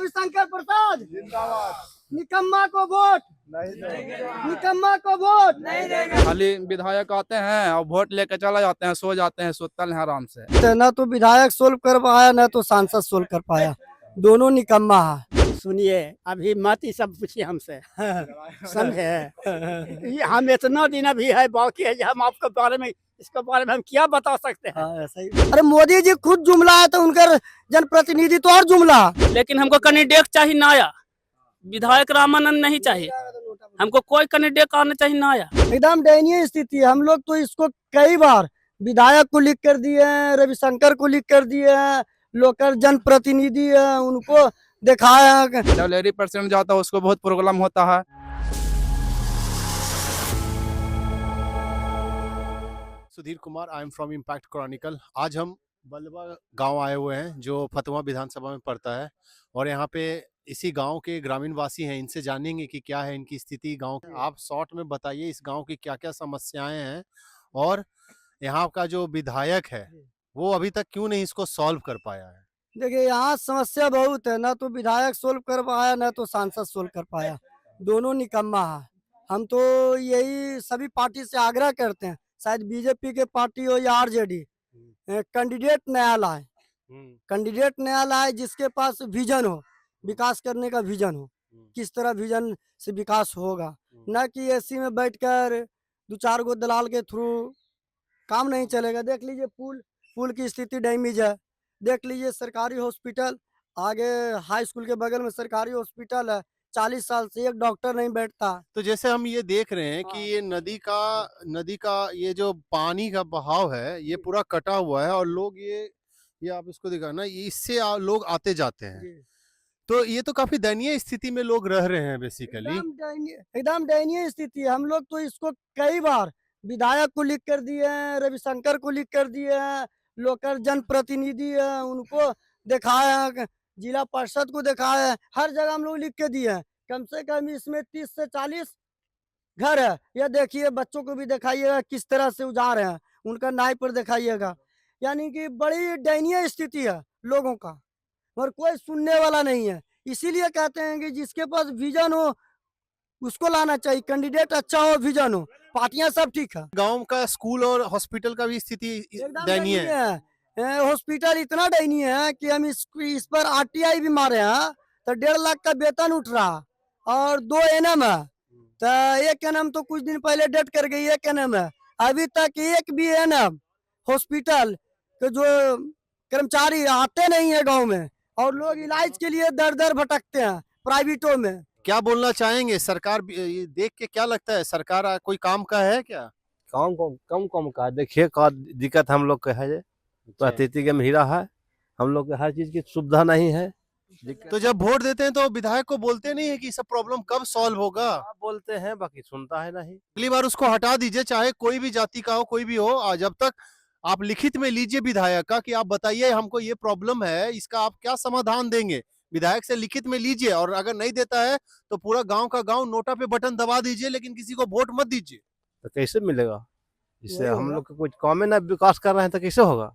रविशंकर प्रसाद जिंदाबाद। निकम्मा को वोट निकम्मा को वोट नहीं देंगे। खाली विधायक आते हैं और वोट लेकर चला जाते हैं, सो जाते हैं, सुतल हैं आराम से। न तो विधायक सोल्व कर पाया न तो सांसद सोल्व कर पाया, दोनों निकम्मा है। सुनिए, अभी मत ही सब पूछिए हमसे समझे। हम इतना दिन अभी है बाकी है, हम आपके बारे में इसके बारे में हम क्या बता सकते हैं। अरे मोदी जी खुद जुमला है तो उनका जनप्रतिनिधि तो और जुमला। लेकिन हमको कैंडिडेट चाहिए नया, विधायक रामानंद नहीं चाहिए हमको, कोई कैंडिडेट आना चाहिए नया। एकदम दयनीय स्थिति है। हम लोग तो इसको कई बार विधायक को लिख कर दिए हैं, रविशंकर को लिख कर दिए हैं, लोकल जनप्रतिनिधि है उनको दिखाया। जब लेरी परसेंट जाता है उसको बहुत प्रॉब्लम होता है। Sudhir Kumar, I am from impact Chronicle. आज हम बलवा गांव आए हुए हैं जो फतुहा विधानसभा में पड़ता है, और यहाँ पे इसी गांव के ग्रामीण वासी हैं। इनसे जानेंगे कि क्या है इनकी स्थिति गांव। आप शॉर्ट में बताइए इस गांव की क्या क्या समस्याएं हैं, और यहाँ का जो विधायक है वो अभी तक क्यों नहीं इसको सॉल्व कर पाया है। देखिए, यहाँ समस्या बहुत है, ना तो विधायक सोल्व कर पाया न तो सांसद सोल्व कर पाया, दोनों निकम्मा है। हम तो यही सभी पार्टी से आग्रह करते हैं, शायद बीजेपी के पार्टी हो या आरजेडी, कैंडिडेट नया लाए, कैंडिडेट नया लाए जिसके पास विजन हो, विकास करने का विजन हो, किस तरह विजन से विकास होगा। न कि एसी में बैठकर दो चार गो दलाल के थ्रू काम नहीं चलेगा। देख लीजिए पुल की स्थिति डैमेज है, देख लीजिए सरकारी हॉस्पिटल, आगे हाई स्कूल के बगल में सरकारी हॉस्पिटल है, 40 साल से एक डॉक्टर नहीं बैठता। तो जैसे हम ये देख रहे हैं कि ये नदी का ये जो पानी का बहाव है ये पूरा कटा हुआ है, और लोग ये आप इसको दिखाना, इससे लोग आते जाते हैं, तो ये तो काफी दयनीय स्थिति में लोग रह रहे हैं बेसिकली। एकदम दयनीय स्थिति है। हम लोग तो इसको कई बार विधायक को लिख कर दिए हैं, रविशंकर को लिख कर दिए हैं, लोकल जनप्रतिनिधि है उनको दिखाया, जिला परिषद को दिखाया, हर जगह हम लोग लिख के दिए हैं। कम से कम इसमें 30 से 40 घर है। यह देखिए, बच्चों को भी दिखाइएगा किस तरह से उजाड़ है, उनका नाई पर दिखाइएगा। यानी कि बड़ी दयनीय स्थिति है लोगों का, और कोई सुनने वाला नहीं है। इसीलिए कहते हैं कि जिसके पास विजन हो उसको लाना चाहिए, कैंडिडेट अच्छा हो, विजन हो, पार्टियां सब ठीक है। गांव का स्कूल और हॉस्पिटल का भी स्थिति दयनीय है। हॉस्पिटल इतना दयनीय है कि हम इस पर आरटीआई भी मारे हैं तो 1.5 लाख का वेतन उठ रहा, और 2 एनएम है, तो 1 एनएम तो कुछ दिन पहले डेट कर गई, 1 एनएम है, अभी तक 1 भी एनएम हॉस्पिटल के जो कर्मचारी आते नहीं है गाँव में, और लोग इलाज के लिए दर दर भटकते हैं प्राइवेटों में। क्या बोलना चाहेंगे सरकार, ये देख के क्या लगता है सरकार कोई काम का है क्या? कम का देखिए का दिक्कत हम लोग का है, प्राकृतिक में हीरा है, हम लोग के हर चीज की सुविधा नहीं है। तो जब वोट देते हैं तो विधायक को बोलते नहीं है कि सब प्रॉब्लम कब सॉल्व होगा? बोलते हैं, बाकी सुनता है नहीं। अगली बार उसको हटा दीजिए, चाहे कोई भी जाति का हो, कोई भी हो, जब तक आप लिखित में लीजिए विधायक का कि आप बताइए हमको ये प्रॉब्लम है, इसका आप क्या समाधान देंगे, विधायक से लिखित में लीजिए। और अगर नहीं देता है तो पूरा गांव का गांव नोटा पे बटन दबा दीजिए, लेकिन किसी को वोट मत दीजिए। तो कैसे मिलेगा? इससे हम लोग का कुछ काम है ना, विकास कर रहे हैं तो कैसे होगा?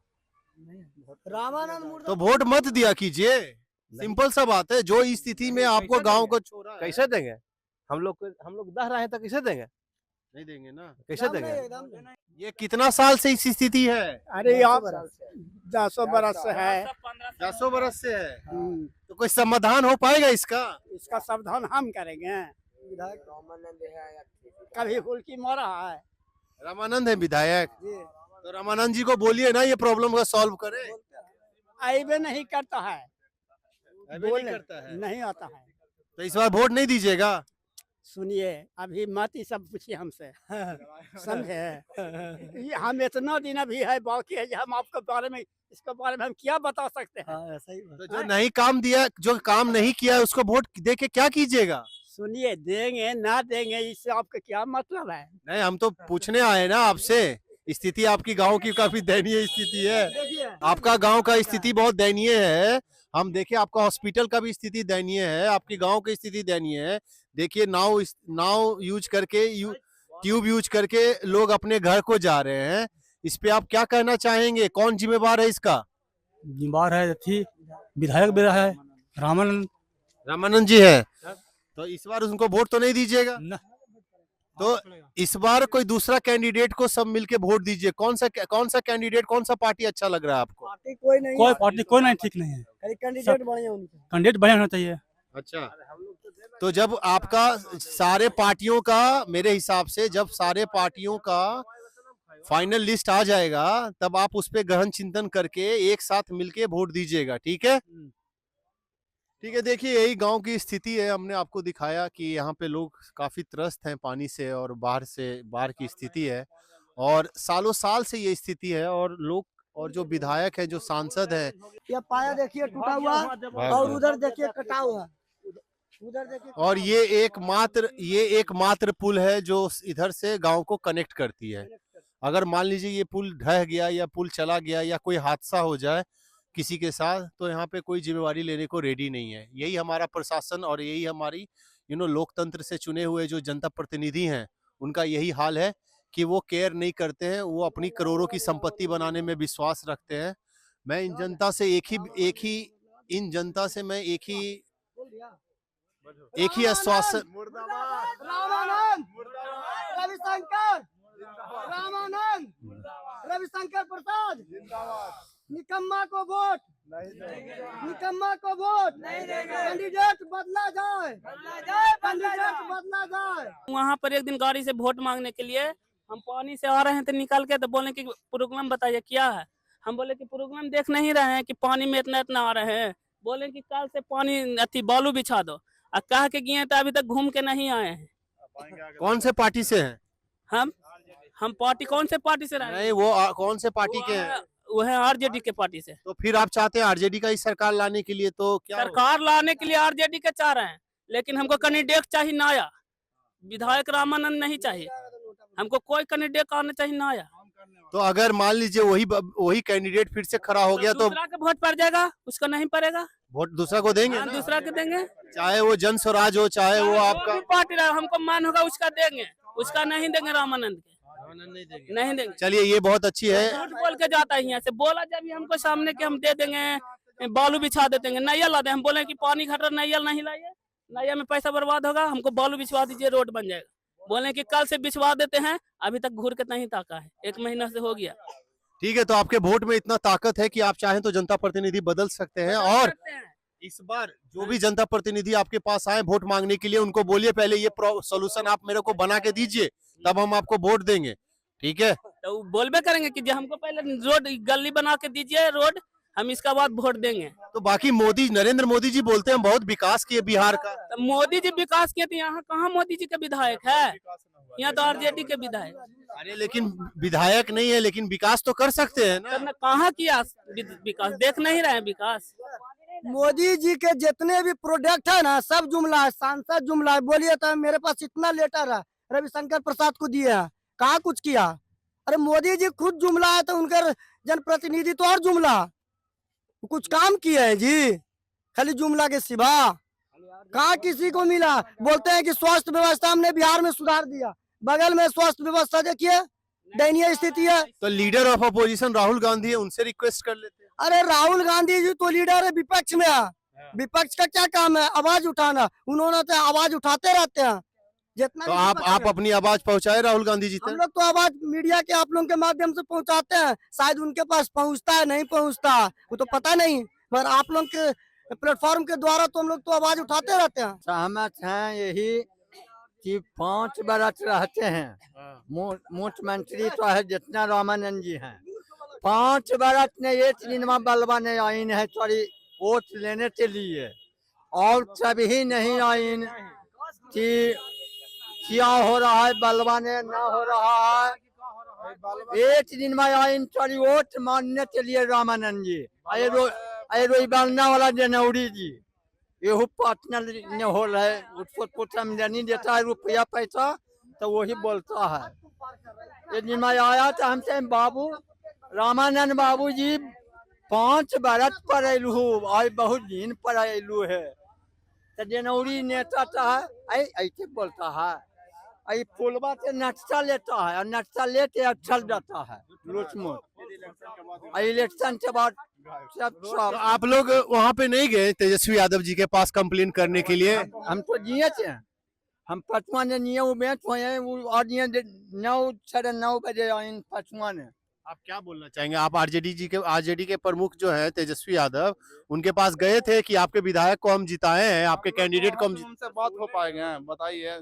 रामानंद तो वोट मत दिया कीजिए, सिंपल सा बात है। जो स्थिति में आपको गांव को छोड़ा है, कैसे देंगे? हम लोग दह रहे हैं तो कैसे देंगे? नहीं देंगे ना, कैसे देंगे? ये कितना साल से इस स्थिति है? अरे आप 10 बरस से है, 10 बरस से है। तो कोई समाधान हो पाएगा इसका? इसका समाधान हम करेंगे। कभी हुल्की मारा है? रामानंद है विधायक, तो रामानंद जी को बोलिए ना ये प्रॉब्लम का सॉल्व करे। आईबे नहीं करता है, नहीं करता है, नहीं आता है। तो इस बार वोट नहीं दीजिएगा? सुनिए, अभी मत ही सब पूछिए हमसे समझे। हम इतना दिन अभी है बाकी है, हम आपके बारे में इसके बारे में हम क्या बता सकते हैं। तो जो नहीं काम दिया, जो काम नहीं किया उसको वोट दे के क्या कीजिएगा? सुनिए, देंगे ना देंगे इससे आपका क्या मतलब है? नहीं, हम तो पूछने आए ना आपसे। स्थिति आपकी गांव की काफी दयनीय स्थिति है, आपका गांव का स्थिति बहुत दयनीय है। हम देखे आपका हॉस्पिटल का भी स्थिति दयनीय है, आपकी गांव की स्थिति दयनीय है। देखिए, नाव यूज करके, ट्यूब यूज करके लोग अपने घर को जा रहे हैं। इस पे आप क्या कहना चाहेंगे? कौन जिम्मेवार है इसका? जिम्मेवार है थी विधायक भी रहा है रामानंद, रामानंद जी है, तो इस बार उनको वोट तो नहीं दीजिएगा? न तो इस बार कोई दूसरा कैंडिडेट को सब मिलके वोट दीजिए। कौन सा कैंडिडेट, कौन सा पार्टी अच्छा लग रहा है आपको? पार्टी कोई नहीं कोई है, पार्टी कोई नहीं ठीक नहीं है, खाली कैंडिडेट बढ़िया उनके। कैंडिडेट बढ़िया होना चाहिए। अच्छा, तो जब आपका सारे पार्टियों का, मेरे हिसाब से जब सारे पार्टियों का फाइनल लिस्ट आ जाएगा तब आप उस पे गहन चिंतन करके एक साथ मिलके वोट दीजिएगा, ठीक है? ठीक है, देखिए यही गांव की स्थिति है। हमने आपको दिखाया कि यहाँ पे लोग काफी त्रस्त हैं पानी से, और बाढ़ की स्थिति है, और सालों साल से ये स्थिति है। और लोग, और जो विधायक है, जो सांसद है, ये पाया देखिए टूटा हुआ, और उधर देखिए कटा हुआ, उधर देखिए। और ये एकमात्र पुल है जो इधर से गांव को कनेक्ट करती है। अगर मान लीजिए ये पुल ढह गया या पुल चला गया या कोई हादसा हो जाए किसी के साथ, तो यहाँ पे कोई जिम्मेवारी लेने को रेडी नहीं है। यही हमारा प्रशासन और यही हमारी लोकतंत्र से चुने हुए जो जनता प्रतिनिधि हैं, उनका यही हाल है कि वो केयर नहीं करते हैं। वो अपनी करोड़ों की संपत्ति बनाने में विश्वास रखते हैं। मैं इन जनता से एक ही आश्वासन। रामानंद, रविशंकर, रामानंद, रविशंकर प्रसाद, निकम्मा को वोट, निकम्मा को वोट, कैंडिडेट बदला जाए, कैंडिडेट बदला जाए। वहाँ पर एक दिन गाड़ी से वोट मांगने के लिए हम पानी से आ रहे हैं, तो निकल के तो बोले कि प्रोग्राम बताइए क्या है। हम बोले कि प्रोग्राम देख नहीं रहे हैं कि पानी में इतना इतना आ रहे हैं। बोले कि कल से पानी बालू बिछा दो, और कह के गए तो अभी तक घूम के नहीं आए हैं। कौन से पार्टी से हैं? हम पार्टी, कौन से पार्टी से रहे? नहीं, वो कौन से पार्टी के हैं? वो है आरजेडी के पार्टी से। तो फिर आप चाहते हैं आरजेडी का ही सरकार लाने के लिए? तो क्या सरकार लाने के लिए आरजेडी के चाह रहे हैं, लेकिन हमको कैंडिडेट चाहिए नया। विधायक रामानंद नहीं चाहिए, हमको कोई कैंडिडेट आना चाहिए नया। तो अगर मान लीजिए वही कैंडिडेट फिर से खड़ा हो गया तो दूसरा के वोट पड़ जाएगा, उसका नहीं पड़ेगा। वोट दूसरा को देंगे हाँ, ना? दूसरा के देंगे, चाहे वो जन स्वराज हो, चाहे वो आपका भी पार्टी रहा, हमको मन होगा उसका देंगे, उसका नहीं देंगे। रामानंद के नहीं देंगे। चलिए, ये बहुत अच्छी है। झूठ बोल के जाता है यहाँ से। बोला जब हमको सामने के हम दे देंगे, बालू बिछा देते हैं, नैया ला दे। हम बोले कि पानी घट रहा, नैया नहीं लाइए, नैया में पैसा बर्बाद होगा, हमको बालू बिछवा दीजिए, रोड बन जाएगा। बोले कि कल से बिछवा देते हैं, अभी तक घूर के नहीं ताका है, 1 महीना से हो गया। ठीक है, तो आपके वोट में इतना ताकत है कि आप चाहें तो जनता प्रतिनिधि बदल सकते हैं। और इस बार जो भी जनता प्रतिनिधि आपके पास आए वोट मांगने के लिए, उनको बोलिए पहले ये सोल्यूशन आप मेरे को बना के दीजिए, तब हम आपको वोट देंगे, ठीक है? तो बोलबे करेंगे कि हमको पहले रोड गली बना के दीजिए, रोड, हम इसका बाद वोट देंगे। तो बाकी नरेंद्र मोदी जी बोलते हैं बहुत विकास किए बिहार का। तो मोदी जी विकास किए, तो यहाँ कहाँ मोदी जी के विधायक है? यहाँ तो आरजेडी के विधायक। अरे लेकिन विधायक नहीं है, लेकिन विकास तो कर सकते हैं ना? कहाँ किया विकास? देख नहीं रहे हैं विकास। मोदी जी के जितने भी प्रोडक्ट है ना, सब जुमला है, सांसद जुमला है। बोलिए तो मेरे पास इतना लेटर है, रविशंकर प्रसाद को दिए हैं, कहाँ कुछ किया? अरे मोदी जी खुद जुमला है, तो उनके जनप्रतिनिधि तो और जुमला, कुछ काम किए हैं जी? खाली जुमला के सिवा कहाँ किसी को मिला? बोलते हैं कि स्वास्थ्य व्यवस्था हमने बिहार में सुधार दिया, बगल में स्वास्थ्य व्यवस्था देखिए दयनीय स्थिति है। तो leader of opposition Rahul Gandhi है, उनसे रिक्वेस्ट कर लेते हैं। अरे राहुल गांधी जी तो लीडर है, विपक्ष में है। विपक्ष का क्या काम है? आवाज उठाना। उन्होंने तो आवाज उठाते रहते हैं जितना। तो आप अपनी आवाज पहुंचाए राहुल गांधी जी हम तक। लोग तो आवाज मीडिया के आप लोगों के माध्यम से पहुंचाते हैं, शायद उनके पास पहुंचता है नहीं पहुंचता वो तो पता नहीं, पर आप लोग के प्लेटफॉर्म के द्वारा तो हम लोग तो आवाज उठाते रहते हैं। सहमत हैं यही कि 5 बरस रहते हैं मुख्यमंत्री तो है जितना रामानंद जी हैं, 5 बरस ने एक सिनेमा बलवा ने आइन है सॉरी वोट लेने के लिए, और सभी नहीं आइन कि क्या हो रहा है बलवा ने ना हो रहा है। एक दिन में आइन सॉरी वोट मानने के लिए रामानंद जी रोई बनना वाला जनौरी जी ये पार्टनर ने हो रहे, उसको कुछ आमदनी देता है रुपया पैसा तो वही बोलता है। एक दिन में आया तो हमसे बाबू रामानंद बाबू जी 5 बरस पर अलू आज बहुत दिन पर अलू है, तो जनौरी नेता है ऐसे बोलता है। ये पुलवा से नक्शा लेता है और नक्शा लेके अब चल जाता है लूट मोट। इलेक्शन के बाद सब तो सब आप लोग वहाँ पे नहीं गए तेजस्वी यादव जी के पास कंप्लेन करने के लिए? हम तो जिए थे, हम पचवा ने निये उबेट हुए वो और ये 9 बजे आइन पचवा ने। आप क्या बोलना चाहेंगे? आप आरजेडी के प्रमुख जो है तेजस्वी यादव, उनके पास गए थे कि आपके विधायक को हम जिताए हैं, आपके कैंडिडेट को हम उनसे बात हो पाएंगे हैं? बताइए।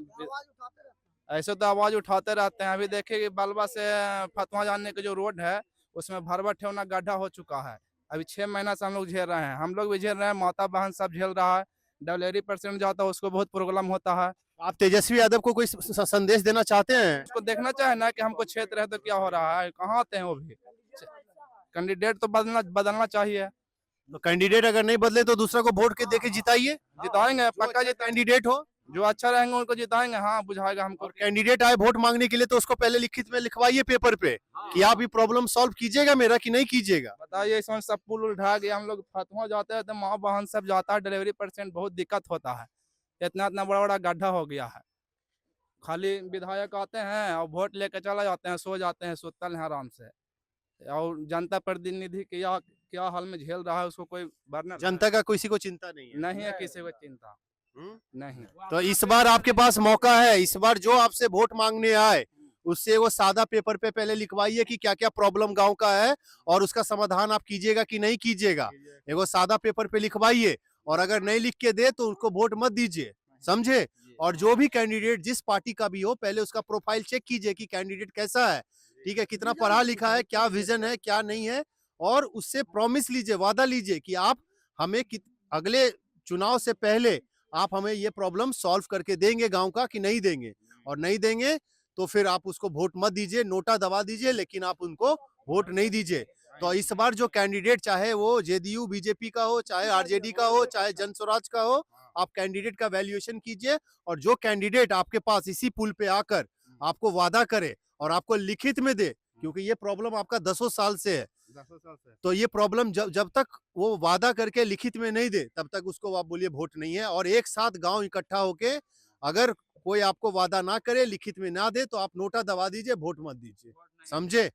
ऐसे तो आवाज उठाते रहते हैं। अभी देखिए कि बलवा से फतवा जाने का जो रोड है उसमें भरवा ठेवना गड्ढा हो चुका है। अभी 6 महीना से हम लोग झेल रहे हैं, हम लोग भी झेल रहे हैं, माता बहन सब झेल रहा है। डिलीवरी पेशेंट जाता है उसको बहुत प्रॉब्लम होता है। आप तेजस्वी यादव को कोई संदेश देना चाहते हैं? उसको देखना चाहिए ना कि हमको क्षेत्र है तो क्या हो रहा है, कहाँ आते हैं वो भी। कैंडिडेट तो बदलना चाहिए। तो कैंडिडेट अगर नहीं बदले तो दूसरा को वोट के देके जिताइए। जिताएंगे पक्का, कैंडिडेट हो जो अच्छा रहेंगे उनको जिताएंगे। हाँ बुझाएगा हमको। और कैंडिडेट आए वोट मांगने के लिए तो उसको पहले लिखित में लिखवाइए पेपर पे कि आप ये प्रॉब्लम सॉल्व कीजिएगा मेरा कि नहीं कीजिएगा। बताइए इसमें सब पुल उठा गया, हम लोग फतवा जाते हैं तो माँ बहन सब जाता है, डिलीवरी पेशेंट बहुत दिक्कत होता है। इतना इतना बड़ा बड़ा गड्ढा हो गया है। खाली विधायक आते हैं और वोट लेकर चला जाते हैं, सो जाते हैं, सुतल हैं आराम से। और जनता प्रतिनिधि क्या हाल में झेल रहा है उसको कोई वर्णन जनता का किसी को चिंता नहीं है। नहीं है, किसी को चिंता नहीं। तो इस बार आपके पास मौका है, इस बार जो आपसे वोट मांगने आए उससे वो सादा पेपर पे पहले लिखवाइए कि क्या क्या प्रॉब्लम गांव का है और उसका समाधान आप कीजिएगा कि नहीं कीजिएगा। एगो सादा पेपर पे लिखवाइए और अगर नहीं लिख के दे तो उसको वोट मत दीजिए, समझे। और जो भी कैंडिडेट जिस पार्टी का भी हो पहले उसका प्रोफाइल चेक कीजिए कि कैंडिडेट कैसा है, ठीक है, कितना पढ़ा लिखा है, क्या विजन है, क्या नहीं है, और उससे प्रॉमिस लीजिए, वादा लीजिए कि आप हमें अगले चुनाव से पहले आप हमें ये प्रॉब्लम सॉल्व करके देंगे गांव का कि नहीं देंगे। और नहीं देंगे तो फिर आप उसको वोट मत दीजिए, नोटा दबा दीजिए, लेकिन आप उनको वोट नहीं दीजिए। तो इस बार जो कैंडिडेट, चाहे वो जेडीयू बीजेपी का हो, चाहे आरजेडी का हो, चाहे जन स्वराज का हो, आप कैंडिडेट का वैल्यूएशन कीजिए। और जो कैंडिडेट आपके पास इसी पुल पे आकर आपको वादा करे और आपको लिखित में दे, क्योंकि ये प्रॉब्लम आपका 10 साल से है, तो ये प्रॉब्लम जब तक वो वादा करके लिखित में नहीं दे तब तक उसको आप बोलिए वोट नहीं है। और एक साथ गांव इकट्ठा होके अगर कोई आपको वादा ना करे, लिखित में ना दे, तो आप नोटा दबा दीजिए, वोट मत दीजिए, समझे।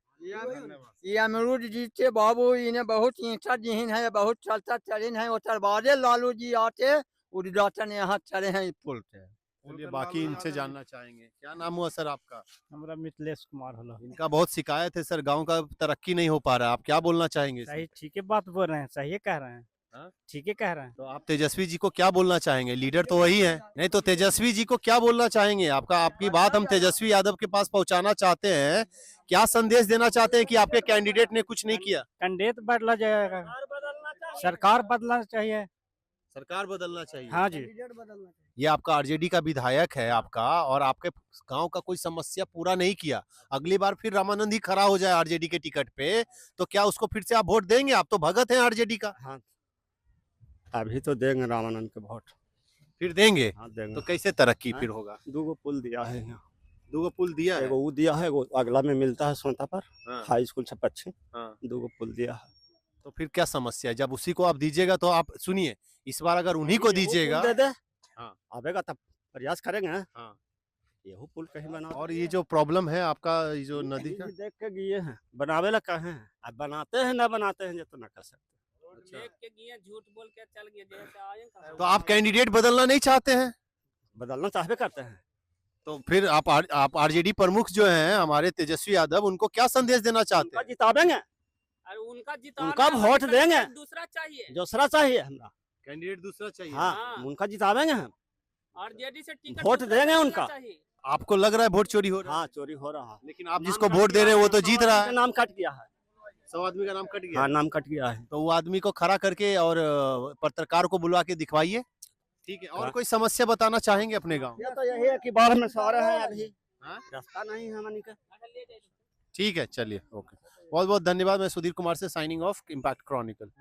ये अमरूद जी के बाबू इन्हें बहुत ईंटा जिहिन है, बहुत चलता चलिन है। उतर बाजे लालू जी आते उद्घाटन यहाँ चले हैं इस पुल पे। चलिए बाकी इनसे जानना चाहेंगे। क्या नाम हुआ सर आपका? हमारा मिथिलेश कुमार होला। इनका बहुत शिकायत है सर, गांव का तरक्की नहीं हो पा रहा है, आप क्या बोलना चाहेंगे? सही ठीक है बात बोल रहे हैं, सही कह रहे हैं, हाँ? ठीक है कह रहे हैं। तो आप तेजस्वी जी को क्या बोलना चाहेंगे? लीडर तो वही है, नहीं तो तेजस्वी जी को क्या बोलना चाहेंगे? आपकी बात हम तेजस्वी यादव के पास पहुंचाना चाहते हैं। क्या संदेश देना चाहते हैं कि आपके कैंडिडेट ने कुछ नहीं किया? कैंडिडेट बदला जाएगा, सरकार बदलना चाहिए। सरकार बदलना चाहिए। हाँ जी। ये आपका आरजेडी का विधायक है आपका, और आपके गांव का कोई समस्या पूरा नहीं किया। अगली बार फिर रामानंद ही खड़ा हो जाए आरजेडी के टिकट पे, तो क्या उसको फिर से आप वोट देंगे? आप तो भगत हैं आरजेडी का। हाँ अभी तो देंगे रामानंद के वोट। फिर देंगे? हाँ देंगे। तो कैसे तरक्की हाँ? फिर होगा? 2 पुल दिया है यहाँ, 2 पुल दिया है। एगो वो दिया है, एगो अगला में मिलता है सोता पर, हाँ। हाई स्कूल से पश्चिम। हाँ। 2 पुल दिया है। तो फिर क्या समस्या है? जब उसी को आप दीजिएगा तो आप सुनिए, इस बार अगर उन्हीं को दीजिएगा, दे दे, हाँ। आवेगा तब प्रयास करेंगे। हाँ। यही पुल कहीं बना। और ये जो प्रॉब्लम है आपका, ये जो नदी का, देख के गए हैं, बनावे ला कहे हैं, अब बनाते हैं ना बनाते हैं, ये तो ना कर सकते। देख के गए, झूठ बोल के चल गए, जैसे आए कहाँ। तो आप कैंडिडेट बदलना नहीं चाहते हैं? बदलना चाहते करते हैं। तो फिर आप आरजेडी प्रमुख जो हैं हमारे तेजस्वी यादव, उनको क्या संदेश देना चाहते हैं? जितावेंगे, अरे उनका जिताना उनका है, वोट हमें देंगे। दूसरा चाहिए। दूसरा चाहिए हमरा। कैंडिडेट दूसरा चाहिए। हाँ हाँ। उनका जितावेंगे हम, आरजेडी से टिकट वोट दूसरा देंगे मिलना उनका। चाहिए। आपको लग रहा है वोट चोरी हो रहा है? हाँ चोरी हो रहा है। लेकिन आप जिसको वोट दे रहे हैं वो तो जीत रहा है। नाम कट गया है। 100 आदमी का नाम कट गया। हाँ नाम कट गया है। तो वो आदमी को खड़ा करके और पत्रकार को बुलवा के दिखवाइए, ठीक है। और कोई समस्या बताना चाहेंगे अपने गांव? ये तो यही है कि बाढ़ में सारे हैं अभी, हाँ? रास्ता नहीं है हमनी का। ठीक है, चलिए, ओके, बहुत बहुत धन्यवाद। मैं सुधीर कुमार से साइनिंग ऑफ, इम्पैक्ट क्रॉनिकल।